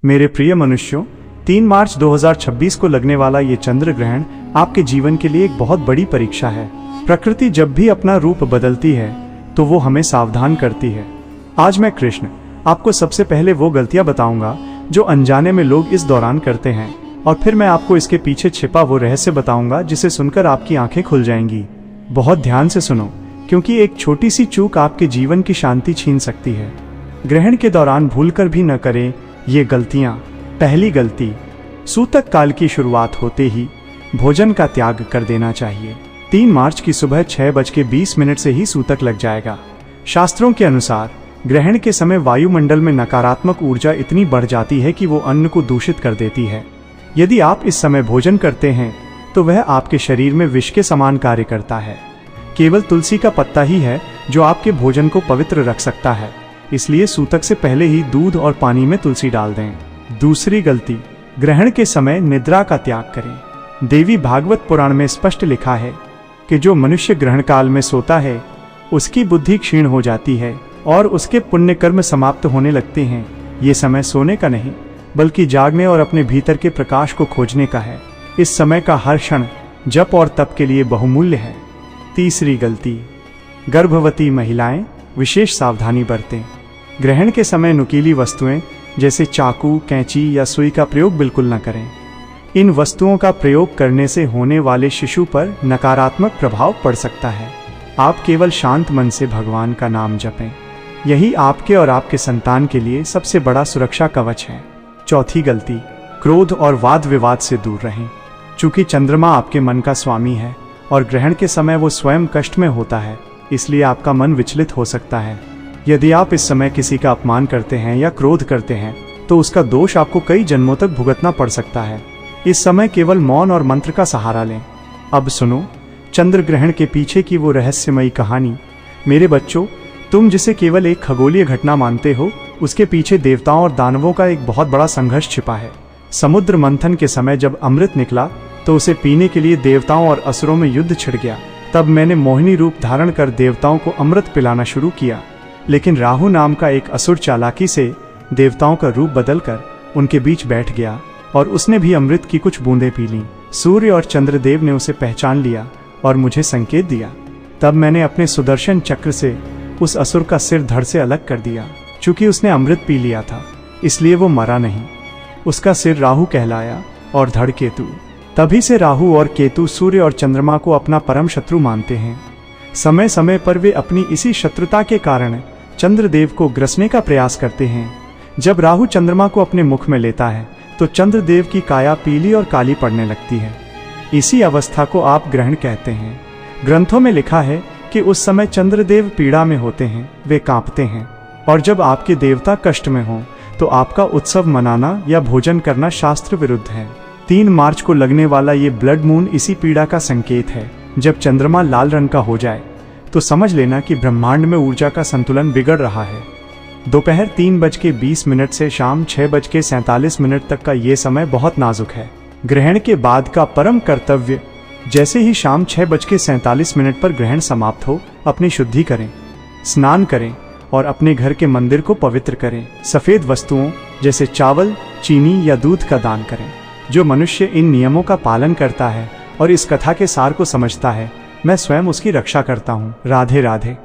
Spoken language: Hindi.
मेरे प्रिय मनुष्यों, 3 मार्च 2026 को लगने वाला ये चंद्र ग्रहण आपके जीवन के लिए एक बहुत बड़ी परीक्षा है। प्रकृति जब भी अपना रूप बदलती है तो वो हमें सावधान करती है। आज मैं कृष्ण आपको सबसे पहले वो गलतियां बताऊंगा जो अनजाने में लोग इस दौरान करते हैं, और फिर मैं आपको इसके पीछे छिपा वो रहस्य बताऊंगा जिसे सुनकर आपकी आंखें खुल जाएंगी। बहुत ध्यान से सुनो, क्योंकि एक छोटी सी चूक आपके जीवन की शांति छीन सकती है। ग्रहण के दौरान भूलकर भी न करें ये गलतियां। पहली गलती, सूतक काल की शुरुआत होते ही भोजन का त्याग कर देना चाहिए। 3 मार्च की सुबह 6:20 से ही सूतक लग जाएगा। शास्त्रों के अनुसार ग्रहण के समय वायुमंडल में नकारात्मक ऊर्जा इतनी बढ़ जाती है कि वो अन्न को दूषित कर देती है। यदि आप इस समय भोजन करते हैं तो वह आपके शरीर में विष के समान कार्य करता है। केवल तुलसी का पत्ता ही है जो आपके भोजन को पवित्र रख सकता है, इसलिए सूतक से पहले ही दूध और पानी में तुलसी डाल दें। दूसरी गलती, ग्रहण के समय निद्रा का त्याग करें। देवी भागवत पुराण में स्पष्ट लिखा है कि जो मनुष्य ग्रहण काल में सोता है उसकी बुद्धि क्षीण हो जाती है और उसके पुण्य कर्म समाप्त होने लगते हैं। ये समय सोने का नहीं बल्कि जागने और अपने भीतर के प्रकाश को खोजने का है। इस समय का हर क्षण जप और तप के लिए बहुमूल्य है। तीसरी गलती, गर्भवती महिलाएं विशेष सावधानी बरतें। ग्रहण के समय नुकीली वस्तुएं जैसे चाकू, कैंची या सुई का प्रयोग बिल्कुल न करें। इन वस्तुओं का प्रयोग करने से होने वाले शिशु पर नकारात्मक प्रभाव पड़ सकता है। आप केवल शांत मन से भगवान का नाम जपें। यही आपके और आपके संतान के लिए सबसे बड़ा सुरक्षा कवच है। चौथी गलती, क्रोध और वाद विवाद से दूर रहें। चूंकि चंद्रमा आपके मन का स्वामी है और ग्रहण के समय वो स्वयं कष्ट में होता है, इसलिए आपका मन विचलित हो सकता है। यदि आप इस समय किसी का अपमान करते हैं या क्रोध करते हैं तो उसका दोष आपको कई जन्मों तक भुगतना पड़ सकता है। इस समय केवल मौन और मंत्र का सहारा लें। अब सुनो चंद्र ग्रहण के पीछे की वो रहस्यमयी कहानी। मेरे बच्चों, तुम जिसे केवल एक खगोलीय घटना मानते हो, उसके पीछे देवताओं और दानवों का एक बहुत बड़ा संघर्ष छिपा है। समुद्र मंथन के समय जब अमृत निकला तो उसे पीने के लिए देवताओं और असुरों में युद्ध छिड़ गया। तब मैंने मोहिनी रूप धारण कर देवताओं को अमृत पिलाना शुरू किया, लेकिन राहु नाम का एक असुर चालाकी से देवताओं का रूप बदलकर उनके बीच बैठ गया और उसने भी अमृत की कुछ बूंदें पी लीं। सूर्य और चंद्रदेव ने उसे पहचान लिया और मुझे संकेत दिया। तब मैंने अपने सुदर्शन चक्र से उस असुर का सिर धड़ से अलग कर दिया। चूंकि उसने अमृत पी लिया था इसलिए वो मरा नहीं। उसका सिर राहु कहलाया और धड़ केतु। तभी से राहु और केतु सूर्य और चंद्रमा को अपना परम शत्रु मानते हैं। समय समय पर वे अपनी इसी शत्रुता के कारण चंद्रदेव को ग्रसने का प्रयास करते हैं। जब राहु चंद्रमा को अपने मुख में लेता है तो चंद्रदेव की काया पीली और काली पड़ने लगती है। इसी अवस्था को आप ग्रहण कहते हैं। ग्रंथों में लिखा है कि उस समय चंद्रदेव पीड़ा में होते हैं, वे कांपते हैं, और जब आपके देवता कष्ट में हों तो आपका उत्सव मनाना या भोजन करना शास्त्र विरुद्ध है। 3 मार्च को लगने वाला ये ब्लड मून इसी पीड़ा का संकेत है। जब चंद्रमा लाल रंग का हो जाए तो समझ लेना कि ब्रह्मांड में ऊर्जा का संतुलन बिगड़ रहा है। दोपहर 3:20 से शाम 6:47 तक का ये समय बहुत नाजुक है। ग्रहण के बाद का परम कर्तव्य, जैसे ही शाम 6:47 पर ग्रहण समाप्त हो, अपनी शुद्धि करें, स्नान करें और अपने घर के मंदिर को पवित्र करें। सफेद वस्तुओं जैसे चावल, चीनी या दूध का दान करें। जो मनुष्य इन नियमों का पालन करता है और इस कथा के सार को समझता है, मैं स्वयं उसकी रक्षा करता हूँ। राधे राधे।